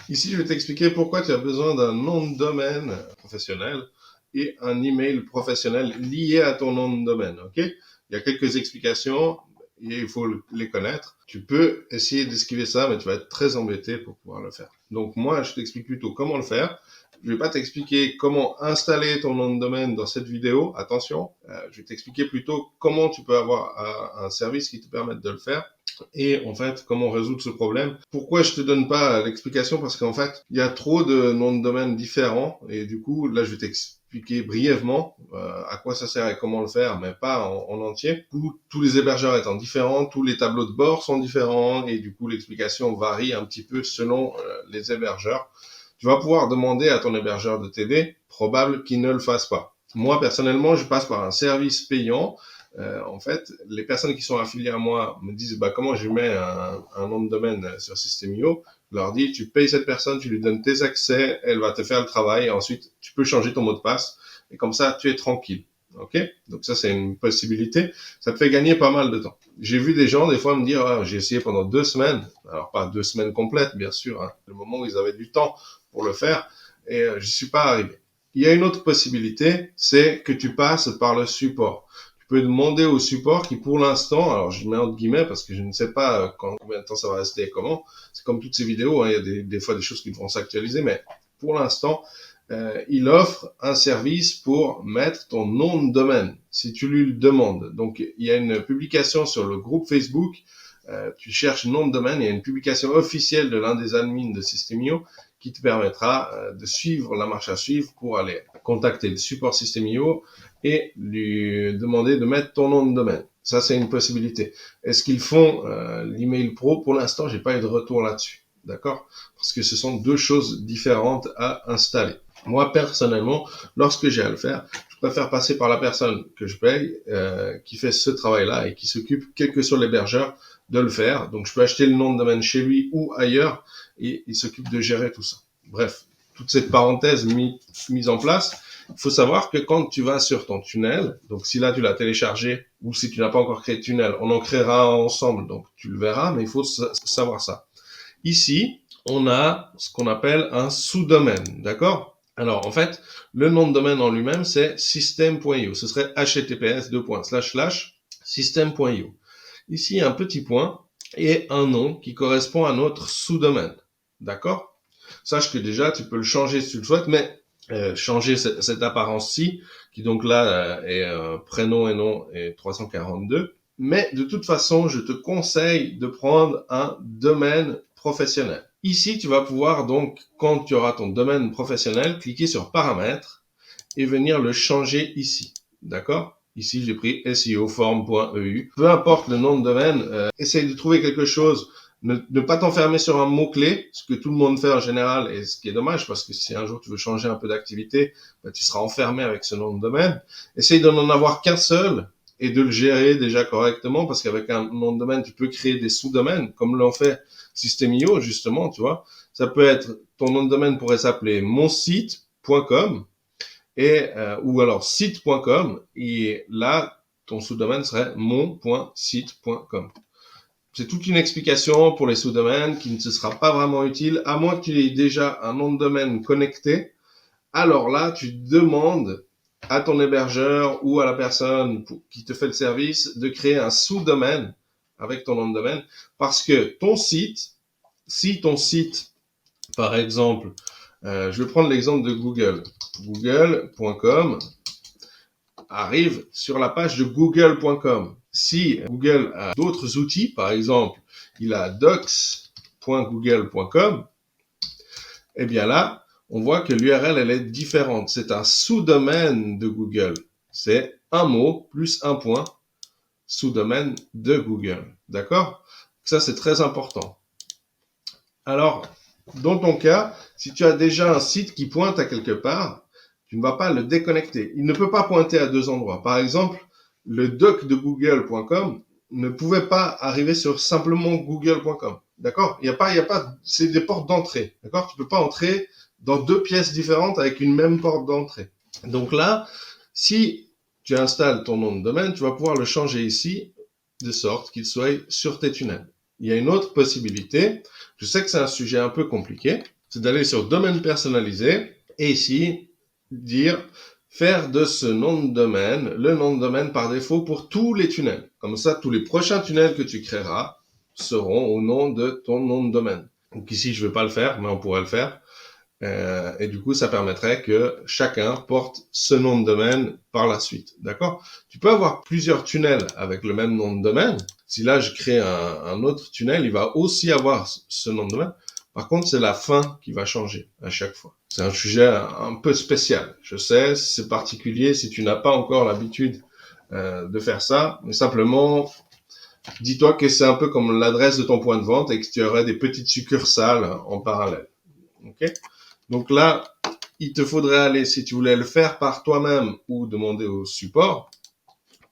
Ici, je vais t'expliquer pourquoi tu as besoin d'un nom de domaine professionnel et un email professionnel lié à ton nom de domaine. Ok? Il y a quelques explications et il faut les connaître. Tu peux essayer d'esquiver ça, mais tu vas être très embêté pour pouvoir le faire. Donc moi, je t'explique plutôt comment le faire. Je vais pas t'expliquer comment installer ton nom de domaine dans cette vidéo. Attention, je vais t'expliquer plutôt comment tu peux avoir un service qui te permette de le faire et en fait comment résoudre ce problème. Pourquoi je te donne pas l'explication? Parce qu'en fait il y a trop de noms de domaine différents et du coup là je vais t'expliquer brièvement à quoi ça sert et comment le faire, mais pas en entier. Du coup, tous les hébergeurs étant différents, tous les tableaux de bord sont différents et du coup l'explication varie un petit peu selon les hébergeurs. Tu vas pouvoir demander à ton hébergeur de t'aider, probable qu'il ne le fasse pas. Moi personnellement je passe par un service payant. En fait, les personnes qui sont affiliées à moi me disent comment je mets un nom de domaine sur System.io. Je leur dis, tu payes cette personne, tu lui donnes tes accès, elle va te faire le travail et ensuite tu peux changer ton mot de passe et comme ça tu es tranquille. Ok? Donc ça c'est une possibilité. Ça te fait gagner pas mal de temps. J'ai vu des gens des fois me dire, j'ai essayé pendant 2 semaines, alors pas 2 semaines complètes bien sûr, hein, le moment où ils avaient du temps pour le faire et je suis pas arrivé. Il y a une autre possibilité, c'est que tu passes par le support. Tu peux demander au support qui, pour l'instant, alors je mets entre guillemets parce que je ne sais pas combien de temps ça va rester et comment. C'est comme toutes ces vidéos, hein, il y a des fois des choses qui vont s'actualiser, mais pour l'instant, il offre un service pour mettre ton nom de domaine, si tu lui le demandes. Donc, il y a une publication sur le groupe Facebook, tu cherches nom de domaine, il y a une publication officielle de l'un des admins de System.io qui te permettra de suivre la marche à suivre pour aller contacter le support System.io et lui demander de mettre ton nom de domaine. Ça, c'est une possibilité. Est-ce qu'ils font l'email pro? Pour l'instant, j'ai pas eu de retour là-dessus. D'accord? Parce que ce sont deux choses différentes à installer. Moi, personnellement, lorsque j'ai à le faire, je préfère passer par la personne que je paye, qui fait ce travail-là et qui s'occupe, quel que soit l'hébergeur, de le faire. Donc, je peux acheter le nom de domaine chez lui ou ailleurs et il s'occupe de gérer tout ça. Bref, toute cette parenthèse mise en place, il faut savoir que quand tu vas sur ton tunnel, donc si là tu l'as téléchargé ou si tu n'as pas encore créé de tunnel, on en créera ensemble, donc tu le verras, mais il faut savoir ça. Ici, on a ce qu'on appelle un sous-domaine, d'accord? Alors, en fait, le nom de domaine en lui-même, c'est system.io. Ce serait https://system.io. Ici, il y a un petit point et un nom qui correspond à notre sous-domaine, d'accord? Sache que déjà, tu peux le changer si tu le souhaites, mais changer cette apparence-ci, qui donc là est prénom et nom et 342. Mais de toute façon, je te conseille de prendre un domaine professionnel. Ici, tu vas pouvoir donc, quand tu auras ton domaine professionnel, cliquer sur paramètres et venir le changer ici. D'accord? Ici, j'ai pris seoform.eu. Peu importe le nom de domaine, essaye de trouver quelque chose. Ne pas t'enfermer sur un mot-clé, ce que tout le monde fait en général, et ce qui est dommage, parce que si un jour tu veux changer un peu d'activité, tu seras enfermé avec ce nom de domaine. Essaye de n'en avoir qu'un seul, et de le gérer déjà correctement, parce qu'avec un nom de domaine, tu peux créer des sous-domaines, comme l'ont fait System.io, justement, tu vois. Ça peut être, ton nom de domaine pourrait s'appeler monsite.com, ou alors site.com, et là, ton sous-domaine serait mon.site.com. C'est toute une explication pour les sous-domaines qui ne se sera pas vraiment utile, à moins que tu aies déjà un nom de domaine connecté. Alors là, tu demandes à ton hébergeur ou à la personne qui te fait le service de créer un sous-domaine avec ton nom de domaine, parce que ton site, si ton site, par exemple, je vais prendre l'exemple de Google, google.com arrive sur la page de google.com. Si Google a d'autres outils, par exemple, il a docs.google.com, eh bien là, on voit que l'URL, elle est différente. C'est un sous-domaine de Google. C'est un mot plus un point, sous-domaine de Google. D'accord? Ça, c'est très important. Alors, dans ton cas, si tu as déjà un site qui pointe à quelque part, tu ne vas pas le déconnecter. Il ne peut pas pointer à deux endroits. Par exemple, le doc de google.com ne pouvait pas arriver sur simplement google.com. D'accord? Il y a pas, c'est des portes d'entrée. D'accord? Tu peux pas entrer dans deux pièces différentes avec une même porte d'entrée. Donc là, si tu installes ton nom de domaine, tu vas pouvoir le changer ici de sorte qu'il soit sur tes tunnels. Il y a une autre possibilité. Je sais que c'est un sujet un peu compliqué, c'est d'aller sur domaine personnalisé et ici, dire faire de ce nom de domaine le nom de domaine par défaut pour tous les tunnels. Comme ça, tous les prochains tunnels que tu créeras seront au nom de ton nom de domaine. Donc ici, je ne vais pas le faire, mais on pourrait le faire. Et du coup, ça permettrait que chacun porte ce nom de domaine par la suite. D'accord? Tu peux avoir plusieurs tunnels avec le même nom de domaine. Si là, je crée un autre tunnel, il va aussi avoir ce nom de domaine. Par contre, c'est la fin qui va changer à chaque fois. C'est un sujet un peu spécial. Je sais, c'est particulier si tu n'as pas encore l'habitude de faire ça, mais simplement, dis-toi que c'est un peu comme l'adresse de ton point de vente et que tu aurais des petites succursales en parallèle. Ok? Donc là, il te faudrait aller, si tu voulais le faire par toi-même ou demander au support,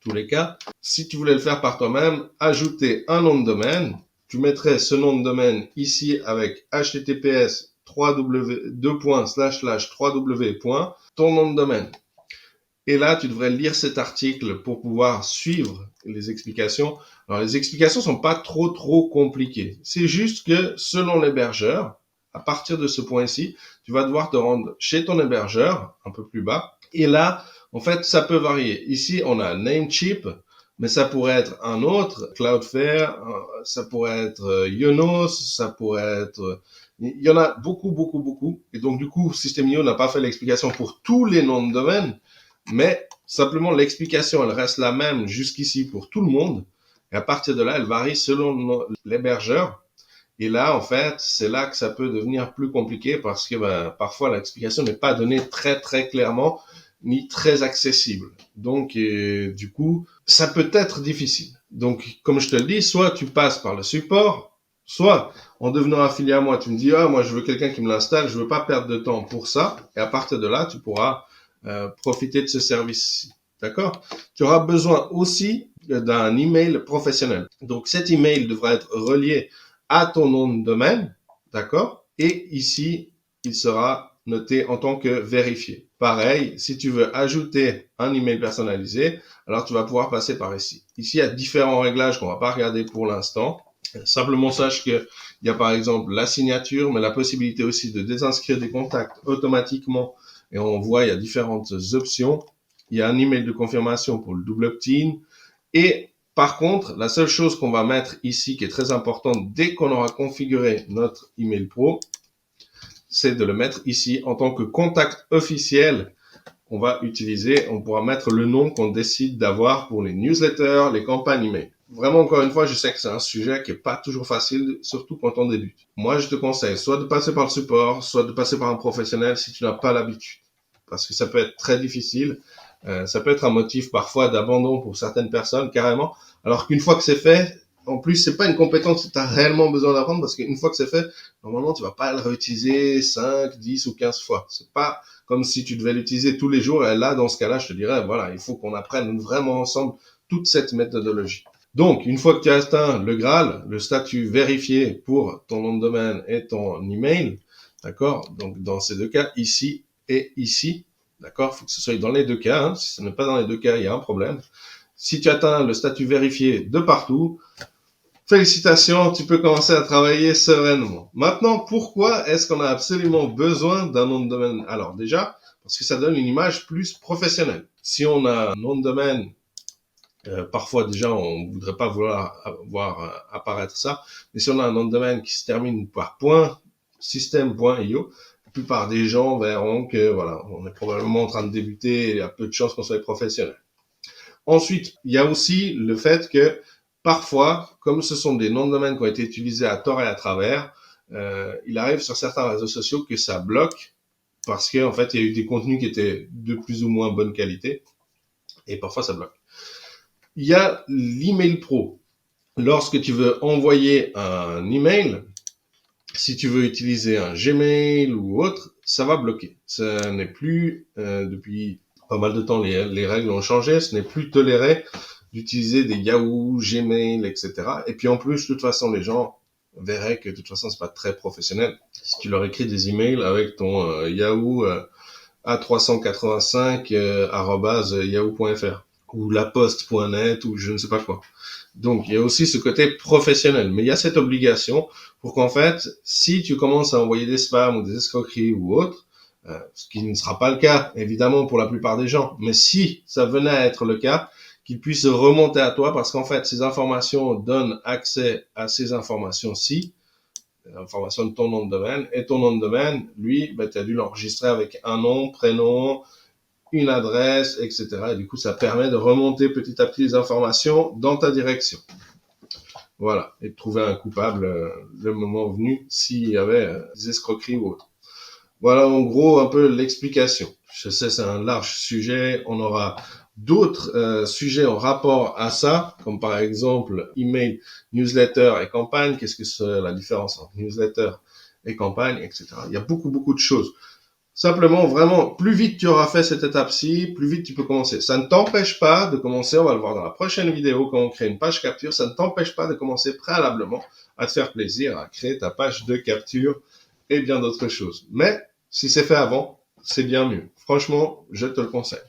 tous les cas, si tu voulais le faire par toi-même, ajouter un nom de domaine. Tu mettrais ce nom de domaine ici avec https 3w ton nom de domaine. Et là, tu devrais lire cet article pour pouvoir suivre les explications. Alors, les explications sont pas trop compliquées. C'est juste que selon l'hébergeur, à partir de ce point-ci, tu vas devoir te rendre chez ton hébergeur, un peu plus bas. Et là, en fait, ça peut varier. Ici, on a Namecheap, mais ça pourrait être un autre, Cloudflare, ça pourrait être Yonos, ça pourrait être... Il y en a beaucoup. Et donc, du coup, System.io n'a pas fait l'explication pour tous les noms de domaine, mais simplement l'explication, elle reste la même jusqu'ici pour tout le monde. Et à partir de là, elle varie selon l'hébergeur. Et là, en fait, c'est là que ça peut devenir plus compliqué parce que parfois l'explication n'est pas donnée très clairement ni très accessible. Donc, du coup, ça peut être difficile. Donc, comme je te le dis, soit tu passes par le support, soit en devenant affilié à moi, tu me dis, ah, moi, je veux quelqu'un qui me l'installe, je veux pas perdre de temps pour ça. Et à partir de là, tu pourras profiter de ce service-ci. D'accord? Tu auras besoin aussi d'un email professionnel. Donc, cet email devra être relié à ton nom de domaine, d'accord? Et ici, il sera noté en tant que vérifié. Pareil, si tu veux ajouter un email personnalisé, alors tu vas pouvoir passer par ici. Ici, il y a différents réglages qu'on va pas regarder pour l'instant. Simplement sache que il y a par exemple la signature, mais la possibilité aussi de désinscrire des contacts automatiquement. Et on voit, il y a différentes options. Il y a un email de confirmation pour le double opt-in. Et par contre, la seule chose qu'on va mettre ici, qui est très importante, dès qu'on aura configuré notre email pro, c'est de le mettre ici en tant que contact officiel. On va utiliser, on pourra mettre le nom qu'on décide d'avoir pour les newsletters, les campagnes email. Vraiment, encore une fois, je sais que c'est un sujet qui est pas toujours facile, surtout quand on débute. Moi, je te conseille soit de passer par le support, soit de passer par un professionnel si tu n'as pas l'habitude. Parce que ça peut être très difficile. Ça peut être un motif parfois d'abandon pour certaines personnes, carrément. Alors qu'une fois que c'est fait, en plus, c'est pas une compétence que tu as réellement besoin d'apprendre parce qu'une fois que c'est fait, normalement, tu vas pas le réutiliser 5, 10 ou 15 fois. C'est pas comme si tu devais l'utiliser tous les jours. Et là, dans ce cas-là, je te dirais, voilà, il faut qu'on apprenne vraiment ensemble toute cette méthodologie. Donc, une fois que tu as atteint le Graal, le statut vérifié pour ton nom de domaine et ton email, d'accord? Donc, dans ces deux cas, ici et ici, d'accord? Il faut que ce soit dans les deux cas. Hein. Si ce n'est pas dans les deux cas, il y a un problème. Si tu atteins le statut vérifié de partout, félicitations, tu peux commencer à travailler sereinement. Maintenant, pourquoi est-ce qu'on a absolument besoin d'un nom de domaine? Alors déjà, parce que ça donne une image plus professionnelle. Si on a un nom de domaine, parfois déjà on ne voudrait pas voir apparaître ça, mais si on a un nom de domaine qui se termine par .system.io, la plupart des gens verront que voilà, on est probablement en train de débuter et il y a peu de chances qu'on soit professionnel. Ensuite, il y a aussi le fait que parfois, comme ce sont des noms de domaine qui ont été utilisés à tort et à travers, il arrive sur certains réseaux sociaux que ça bloque parce qu'en fait, il y a eu des contenus qui étaient de plus ou moins bonne qualité et parfois ça bloque. Il y a l'email pro. Lorsque tu veux envoyer un email, si tu veux utiliser un Gmail ou autre, ça va bloquer. Ça n'est plus, depuis pas mal de temps, les règles ont changé. Ce n'est plus toléré d'utiliser des Yahoo, Gmail, etc. Et puis en plus, de toute façon, les gens verraient que de toute façon, c'est pas très professionnel. Si tu leur écris des emails avec ton Yahoo A385 @yahoo.fr ou laposte.net ou je ne sais pas quoi. Donc, il y a aussi ce côté professionnel. Mais il y a cette obligation pour qu'en fait, si tu commences à envoyer des spams ou des escroqueries ou autres, ce qui ne sera pas le cas, évidemment, pour la plupart des gens, mais si ça venait à être le cas, qu'ils puissent remonter à toi parce qu'en fait, ces informations donnent accès à ces informations-ci, l'information de ton nom de domaine, et ton nom de domaine, lui, ben, tu as dû l'enregistrer avec un nom, prénom, une adresse, etc. Et du coup, ça permet de remonter petit à petit les informations dans ta direction. Voilà, et de trouver un coupable le moment venu s'il y avait des escroqueries ou autre. Voilà en gros un peu l'explication. Je sais c'est un large sujet, on aura d'autres sujets en rapport à ça, comme par exemple email, newsletter et campagne. Qu'est-ce que c'est la différence entre newsletter et campagne, etc. Il y a beaucoup de choses. Simplement, vraiment, plus vite tu auras fait cette étape-ci, plus vite tu peux commencer. Ça ne t'empêche pas de commencer, on va le voir dans la prochaine vidéo, quand on crée une page capture, ça ne t'empêche pas de commencer préalablement à te faire plaisir, à créer ta page de capture et bien d'autres choses. Mais si c'est fait avant, c'est bien mieux. Franchement, je te le conseille.